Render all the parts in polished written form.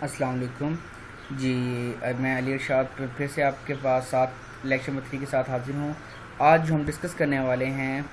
अस्सलाम वालेकुम जी। मैं अली इरशाद फिर से आपके पास साथ लेक्चर नंबर 3 के साथ हाजिर हूँ। आज जो हम डिस्कस करने वाले हैं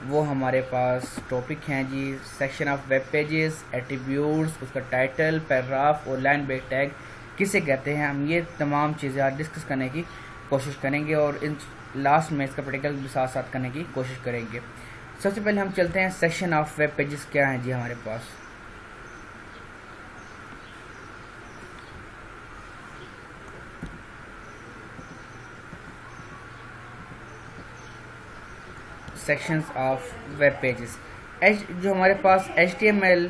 वो हमारे पास टॉपिक हैं जी, section of web pages, attributes, उसका टाइटल, पैराग्राफ और लाइन ब्रेक टैग किसे कहते हैं। हम ये तमाम चीज़ें आज डिस्कस करने की कोशिश करेंगे और इन लास्ट में इसका प्रैक्टिकल भी साथ साथ करने की कोशिश करेंगे। सबसे पहले हम चलते हैं सेक्शन ऑफ वेब पेजेस क्या हैं जी हमारे पास। सेक्शंस ऑफ वेब पेजेस जो हमारे पास HTML,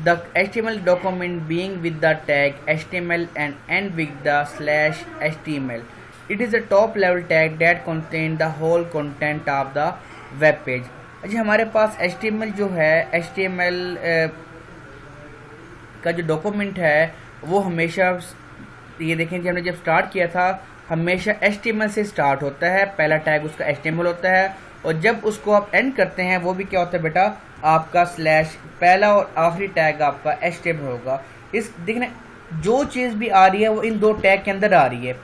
the HTML document being with the tag HTML and end with the /HTML. It is a top level tag that contain the whole content of the web page. जी हमारे पास HTML जो है, HTML का जो document है वो हमेशा, ये देखें कि हमने जब स्टार्ट किया था हमेशा HTML से स्टार्ट होता है, पहला टैग उसका HTML होता है और जब उसको आप एंड करते हैं वो भी क्या होता है बेटा, आपका स्लैश, पहला और आखिरी टैग आपका HTML होगा। इस देखना जो चीज़ भी आ रही है वो इन दो टैग के अंदर आ रही है,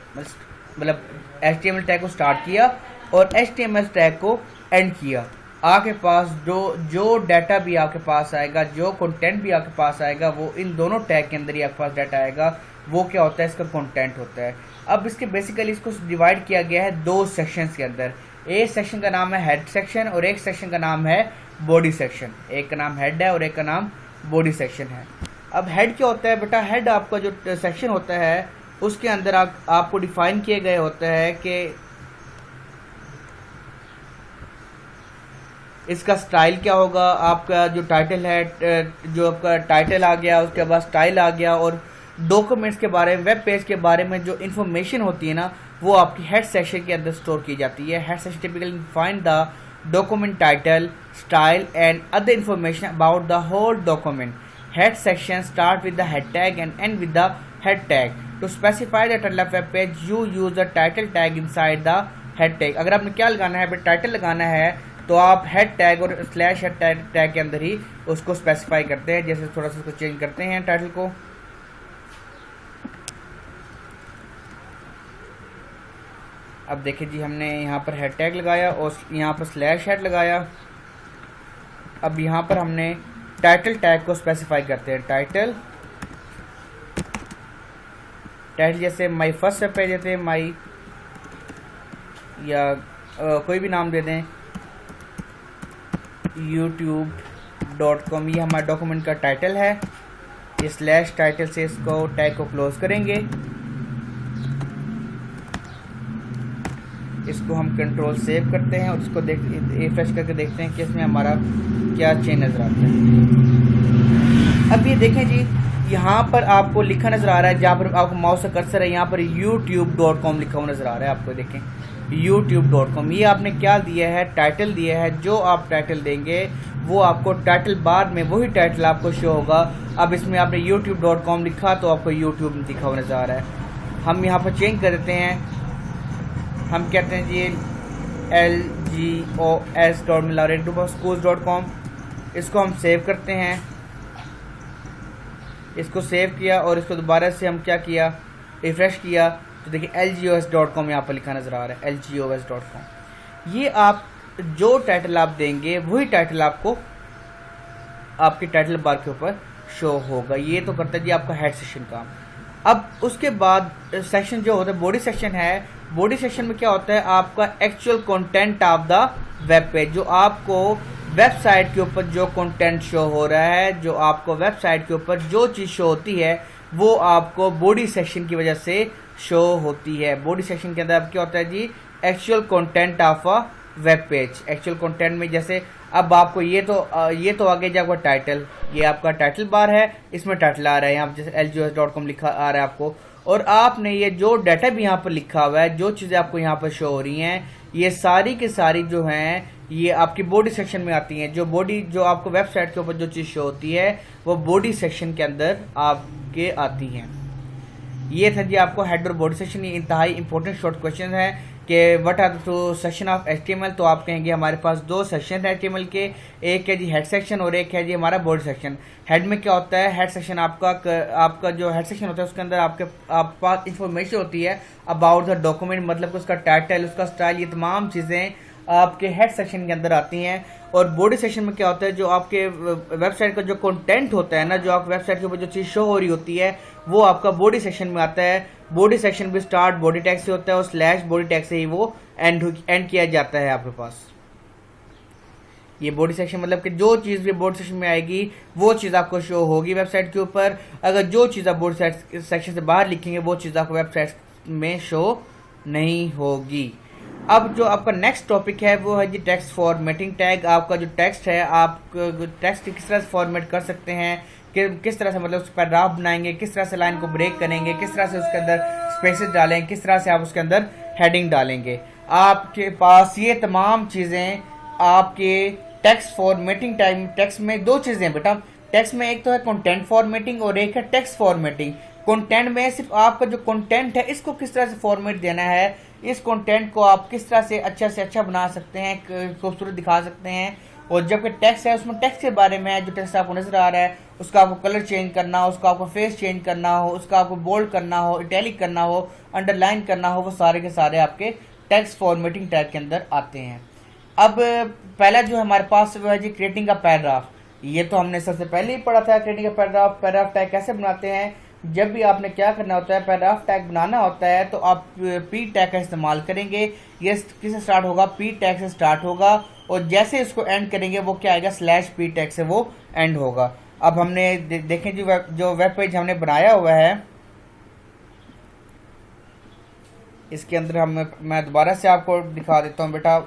मतलब HTML टैग को स्टार्ट किया और HTML टैग को एंड किया। आपके पास जो डाटा भी आपके पास आएगा, जो कंटेंट भी आपके पास आएगा, वो इन दोनों टैग के अंदर ही आपके पास डाटा आएगा, वो क्या होता है, इसका कंटेंट होता है। अब इसके बेसिकली इसको डिवाइड किया गया है दो सेक्शंस के अंदर। एक सेक्शन का नाम है हेड सेक्शन और एक सेक्शन का नाम है बॉडी सेक्शन। एक का नाम हेड है और एक का नाम बॉडी सेक्शन है। अब हेड क्या होता है बेटा, हेड आपका जो सेक्शन होता है उसके अंदर आपको डिफाइन किए गए होता है कि इसका स्टाइल क्या होगा, आपका जो टाइटल है, जो आपका टाइटल आ गया, उसके बाद स्टाइल आ गया, और डॉक्यूमेंट्स के बारे में, वेब पेज के बारे में जो इन्फॉर्मेशन होती है ना, वो आपकी हेड सेक्शन के अंदर स्टोर की जाती है। Head section typically find the document title, style and other information about the whole document. Head section start with the head tag and end with the head tag. To specify the title of web page you use the title tag inside the head tag. अगर आपने क्या लगाना है, title लगाना है, तो आप head tag और स्लैश हेड टैग के अंदर ही उसको स्पेसिफाई करते हैं। जैसे थोड़ा सा उसको चेंज करते हैं टाइटल को। अब देखिए जी, हमने यहाँ पर हेड टैग लगाया और यहाँ पर स्लैश हेड लगाया। अब यहाँ पर हमने टाइटल टैग को स्पेसिफाई करते हैं। टाइटल जैसे माई फर्स्ट वेब पेज देते हैं, माई, या कोई भी नाम दे दें, youtube.com, ये हमारा डॉक्यूमेंट का टाइटल है। ये स्लैश टाइटल से इसको टैग को क्लोज करेंगे। इसको हम कंट्रोल सेव करते हैं और इसको रिफ्रेश करके देखते हैं कि इसमें हमारा क्या चेंज नज़र आता है। अब ये देखें जी, यहाँ पर आपको लिखा नज़र आ रहा है, जहाँ पर आपको माउस का कर्सर है, यहाँ पर youtube.com लिखा हुआ नज़र आ रहा है आपको। देखें youtube.com, ये आपने क्या दिया है, टाइटल दिया है। जो आप टाइटल देंगे वो आपको टाइटल बार में वही टाइटल आपको शो होगा। अब इसमें आपने youtube.com लिखा तो आपको YouTube लिखा हुआ नज़र आ रहा है। हम यहाँ पर चेंज कर देते हैं, हम कहते हैं जी lgos.schools.com। इसको हम सेव करते हैं। इसको सेव किया और इसको दोबारा से हम क्या किया, रिफ्रेश किया, तो देखिए lgos.com यहाँ पर लिखा नज़र आ रहा है, lgos.com। ये आप जो टाइटल आप देंगे वही टाइटल आपको आपके टाइटल बार के ऊपर शो होगा। ये तो करता है जी आपका हेड सेक्शन का। अब उसके बाद सेक्शन जो होता है बॉडी सेक्शन है। बॉडी सेक्शन में क्या होता है, आपका actual content of the web page, जो आपको वेबसाइट के ऊपर जो कंटेंट शो हो रहा है, जो आपको वेबसाइट के ऊपर जो चीज़ शो होती है वो आपको बॉडी सेक्शन की वजह से शो होती है। बॉडी सेक्शन के अंदर अब क्या होता है जी, actual content of a web page. Actual content में जैसे अब आपको ये तो आगे जो आपका टाइटल, ये आपका टाइटल बार है, इसमें टाइटल आ रहा है, यहाँ जैसे lgos.com लिखा आ रहा है आपको, और आपने ये जो डाटा भी यहाँ पर लिखा हुआ है, जो चीज़ें आपको यहाँ पर शो हो रही हैं, ये सारी की सारी जो हैं ये आपकी बॉडी सेक्शन में आती हैं। जो आपको वेबसाइट के ऊपर जो चीज़ शो होती है वो बॉडी सेक्शन के अंदर आपके आती हैं। ये था जी आपको हेड और बॉडी सेक्शन। ये इंतहाई इंपॉर्टेंट शॉर्ट क्वेश्चन है कि what are the two section of HTML। तो आप कहेंगे हमारे पास दो सेक्शन है HTML के, एक है जी हेड सेक्शन और एक है जी हमारा बॉडी सेक्शन। हेड में क्या होता है, हेड सेक्शन आपका जो हेड सेक्शन होता है उसके अंदर आपके पास इंफॉर्मेशन होती है अबाउट द डॉक्यूमेंट, मतलब उसका टाइटल, उसका स्टाइल, ये तमाम चीज़ें आपके हेड सेक्शन के अंदर आती हैं। और बॉडी सेक्शन में क्या होता है, जो आपके वेबसाइट का जो कंटेंट होता है ना, जो आप वेबसाइट के ऊपर जो चीज़ शो हो रही होती है वो आपका बॉडी सेक्शन में आता है। बॉडी सेक्शन भी स्टार्ट बॉडी टैग से होता है और स्लैश बॉडी टैग से ही वो एंड किया जाता है आपके पास। ये बॉडी सेक्शन मतलब कि जो चीज़ भी बॉडी सेक्शन में आएगी वो चीज़ आपको शो होगी वेबसाइट के ऊपर। अगर जो चीज़ आप बॉडी सेक्शन से बाहर लिखेंगे वो चीज़ आपको वेबसाइट में शो नहीं होगी। अब जो आपका नेक्स्ट टॉपिक है वो है जी टेक्स्ट फॉर्मेटिंग टैग। आपका जो टेक्स्ट है, आप टेक्स्ट किस तरह से फॉर्मेट कर सकते हैं, किस तरह से मतलब उस पर पैराग्राफ बनाएंगे, किस तरह से लाइन को ब्रेक करेंगे, किस तरह से उसके अंदर स्पेसेस डालेंगे, किस तरह से आप उसके अंदर हेडिंग डालेंगे। आपके पास ये तमाम चीज़ें आपके टेक्स्ट फॉर्मेटिंग टाइम। टेक्स्ट में दो चीज़ें बेटा, टेक्स्ट में एक तो है कंटेंट फॉर्मेटिंग और एक है टेक्स्ट फॉर्मेटिंग। कंटेंट में सिर्फ आपका जो कंटेंट है इसको किस तरह से फॉर्मेट देना है, इस कंटेंट को आप किस तरह से अच्छा बना सकते हैं, खूबसूरत दिखा सकते हैं। और जबकि टेक्स्ट है उसमें टेक्स्ट के बारे में, जो टेक्स्ट आपको नजर आ रहा है उसका आपको कलर चेंज करना हो, उसका आपको फेस चेंज करना हो, उसका आपको बोल्ड करना हो, इटैलिक करना हो, अंडरलाइन करना हो, वो सारे के सारे आपके टेक्स्ट फॉर्मेटिंग टैग के अंदर आते हैं। अब पहला जो हमारे पास वो है जी क्रिएटिंग अ पैराग्राफ। ये तो हमने सबसे पहले ही पढ़ा था creating a paragraph. Paragraph tag कैसे बनाते हैं, जब भी आपने क्या करना होता है, पैराग्राफ टैग बनाना होता है तो आप पी टैग का इस्तेमाल करेंगे। ये किससे स्टार्ट होगा, पी टैग से स्टार्ट होगा और जैसे इसको एंड करेंगे वो क्या आएगा, स्लैश पी टैग से वो एंड होगा। अब हमने देखें जो वेब पेज हमने बनाया हुआ है इसके अंदर मैं दोबारा से आपको दिखा देता हूँ बेटा।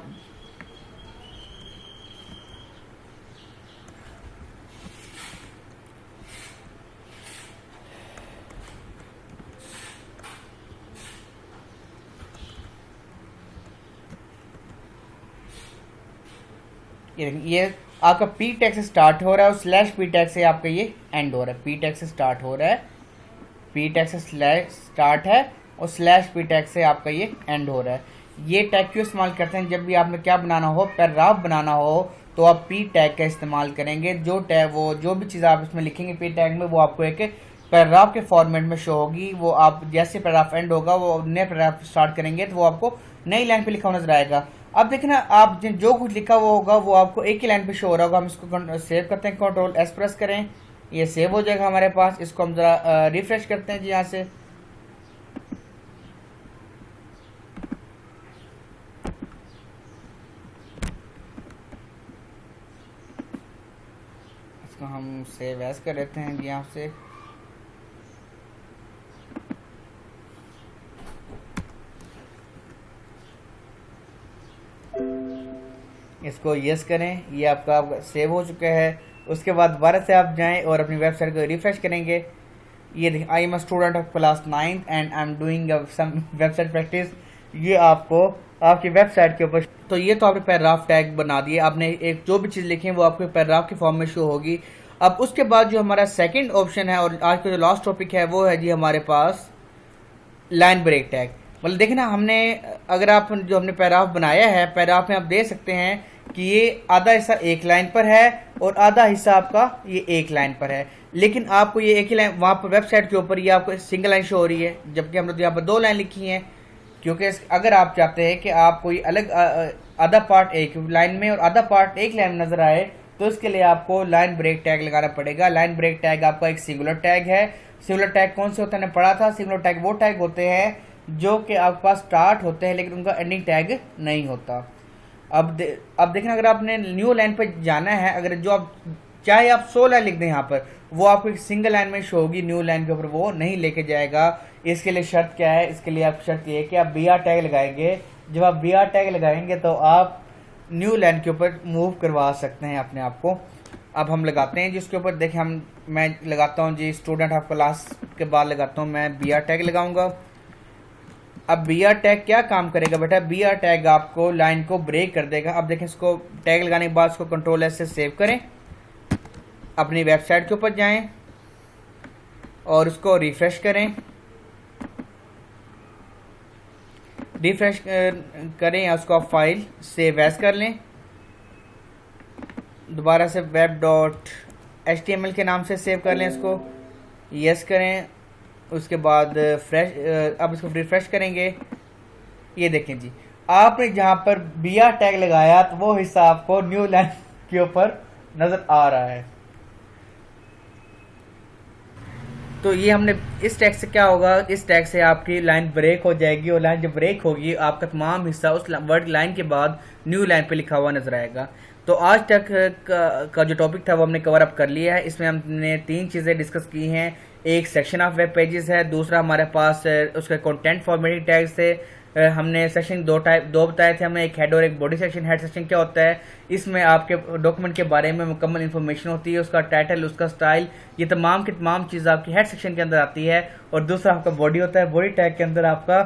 ये आपका पी टैग से स्टार्ट हो रहा है और स्लैश पी टैग से आपका ये एंड हो रहा है। पी टैग से स्टार्ट हो रहा है, पी टैग से स्लैश स्टार्ट है और स्लैश पी टैग से आपका ये एंड हो रहा है। ये टैग क्यों इस्तेमाल करते हैं, जब भी आपने क्या बनाना हो, पैराग्राफ बनाना हो तो आप पी टैग का इस्तेमाल करेंगे। जो भी चीज़ आप इसमें लिखेंगे पी टैग में वो आपको एक पैराग्राफ के फॉर्मेट में शो होगी। वो आप जैसे पैराग्राफ एंड होगा वो नए पैराग्राफ स्टार्ट करेंगे तो वो आपको नई लाइन पे लिखा हुआ नजर आएगा। अब देखना आप जो कुछ लिखा हुआ होगा वो आपको एक ही लाइन पे शो हो रहा होगा। हम इसको सेव करते हैं, कंट्रोल एस प्रेस करें, ये सेव हो जाएगा हमारे पास। इसको हम जरा रिफ्रेश करते हैं जी यहाँ से। इसको हम सेव एस कर लेते हैं जी यहाँ से। इसको यस करें, ये आपका सेव हो चुका है। उसके बाद दोबारा से आप जाएं और अपनी वेबसाइट को रिफ्रेश करेंगे। ये देखिए, I am a student of class 9 and I am doing some website practice. ये आपको आपकी वेबसाइट के ऊपर, तो ये तो आपने पैराग्राफ टैग बना दिए। आपने एक जो भी चीज़ लिखी है वो आपके पैराग्राफ के फॉर्म में शो होगी। अब उसके बाद जो हमारा सेकेंड ऑप्शन है और आज का जो लास्ट टॉपिक है वो है जी हमारे पास लाइन ब्रेक टैग। मतलब देखिए ना, अगर आप जो हमने पैराग्राफ बनाया है, पैराग्राफ में आप देख सकते हैं कि ये आधा हिस्सा एक लाइन पर है और आधा हिस्सा आपका ये एक लाइन पर है। लेकिन आपको ये एक ही लाइन वहाँ पर वेबसाइट के ऊपर ये आपको सिंगल लाइन शो हो रही है, जबकि हमने तो यहाँ पर दो लाइन लिखी हैं। क्योंकि अगर आप चाहते हैं कि आप कोई अलग आधा पार्ट एक लाइन में और आधा पार्ट एक लाइन में नजर आए तो इसके लिए आपको लाइन ब्रेक टैग लगाना पड़ेगा। लाइन ब्रेक टैग आपका एक सिंगुलर टैग है। सिंगुलर टैग कौन से होते हैं, पढ़ा था। सिंगुलर टैग वो टैग होते हैं जो कि आपके पास स्टार्ट होते हैं लेकिन उनका एंडिंग टैग नहीं होता। अब देखना, अगर आपने न्यू लाइन पर जाना है, अगर जो आप चाहे आप 100 लाइन लिख दें यहाँ पर, वो आपको एक सिंगल लाइन में शो होगी, न्यू लाइन के ऊपर वो नहीं लेके जाएगा। इसके लिए शर्त क्या है, इसके लिए आप शर्त ये है कि आप BR टैग लगाएंगे। जब आप BR टैग लगाएंगे तो आप न्यू लाइन के ऊपर मूव करवा सकते हैं अपने आप को। अब हम लगाते हैं जिसके ऊपर देखिए, मैं लगाता हूँ जी स्टूडेंट ऑफ क्लास के बाद लगाता हूँ मैं BR टैग लगाऊंगा। अब BR टैग क्या काम करेगा बेटा, BR टैग आपको लाइन को ब्रेक कर देगा। अब देखें, इसको टैग लगाने के बाद इसको कंट्रोल एस से सेव करें, अपनी वेबसाइट के ऊपर जाएं और उसको रिफ्रेश करें। रिफ्रेश करें या उसको आप फाइल सेव एज कर लें, दोबारा से web.html के नाम से सेव कर लें इसको, यस करें। उसके बाद अब इसको रिफ्रेश करेंगे, ये देखें जी आपने जहाँ पर BR टैग लगाया तो वो हिस्सा आपको न्यू लाइन के ऊपर नज़र आ रहा है। तो ये हमने इस टैग से क्या होगा, इस टैग से आपकी लाइन ब्रेक हो जाएगी और लाइन जब ब्रेक होगी आपका तमाम हिस्सा उस वर्ड लाइन के बाद न्यू लाइन पे लिखा हुआ नजर आएगा। तो आज तक का जो टॉपिक था वो हमने कवर अप कर लिया है। इसमें हमने 3 चीज़ें डिस्कस की हैं। एक सेक्शन ऑफ वेब पेजेस है, दूसरा हमारे पास उसके कंटेंट फॉर्मेटिंग टैग्स थे। हमने सेक्शन दो बताए थे हमने, एक हेड और एक बॉडी सेक्शन। हेड सेक्शन क्या होता है, इसमें आपके डॉक्यूमेंट के बारे में मुकम्मल इन्फॉर्मेशन होती है, उसका टाइटल, उसका स्टाइल, ये तमाम की तमाम चीज़ आपकी हेड सेक्शन के अंदर आती है। और दूसरा आपका बॉडी होता है, बॉडी टैग के अंदर आपका,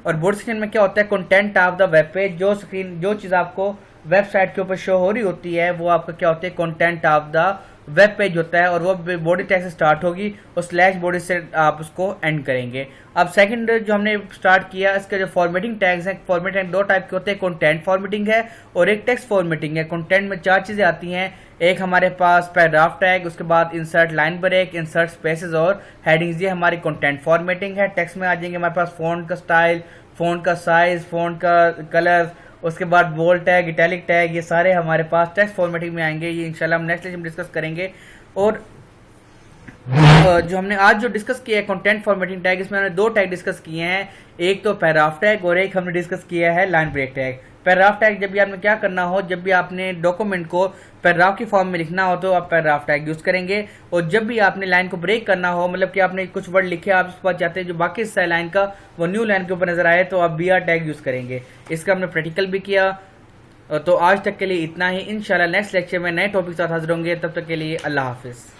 और बॉडी सेक्शन में क्या होता है, content of the web page, जो चीज़ आपको वेबसाइट के ऊपर शो हो रही होती है वो आपका क्या होता है, content of the web page होता है। और वो बॉडी टैग से स्टार्ट होगी और स्लैश बॉडी से आप उसको एंड करेंगे। अब सेकंड जो हमने स्टार्ट किया, इसके जो फॉर्मेटिंग टैग्स हैं, फॉर्मेटिंग 2 टाइप के होते हैं, कंटेंट फॉर्मेटिंग है और एक टेक्स्ट फॉर्मेटिंग है। कंटेंट में 4 चीज़ें आती हैं, एक हमारे पास पैराग्राफ टैग, उसके बाद insert line break, insert spaces और हेडिंग्स, ये हमारी कंटेंट फॉर्मेटिंग है। टेक्स्ट में आ जाएंगे हमारे पास फ़ॉन्ट का स्टाइल, फ़ॉन्ट का साइज, फ़ॉन्ट का कलर, उसके बाद बोल्ड टैग, इटैलिक टैग, ये सारे हमारे पास टेक्स्ट फॉर्मेटिंग में आएंगे। ये इंशाल्लाह हम नेक्स्ट लेक्चर में डिस्कस करेंगे। और जो हमने आज जो डिस्कस किया है कंटेंट फॉर्मेटिंग टैग, इसमें हमने 2 टैग डिस्कस किए हैं, एक तो पैराग्राफ टैग और एक हमने डिस्कस किया है line break tag. Paragraph tag जब भी आपने क्या करना हो, जब भी आपने डॉक्यूमेंट को पैराग्राफ की फॉर्म में लिखना हो तो आप पैराग्राफ टैग यूज़ करेंगे। और जब भी आपने लाइन को ब्रेक करना हो, मतलब कि आपने कुछ वर्ड लिखे, आप इस पर चाहते हैं जो बाकी हिस्सा है लाइन का वो न्यू लाइन के ऊपर नजर आए, तो आप BR टैग यूज़ करेंगे। इसका हमने प्रैक्टिकल भी किया। तो आज तक के लिए इतना ही। इंशाल्लाह नेक्स्ट लेक्चर में नए टॉपिक के साथ हाजिर होंगे। तब तक के लिए अल्लाह हाफिज़।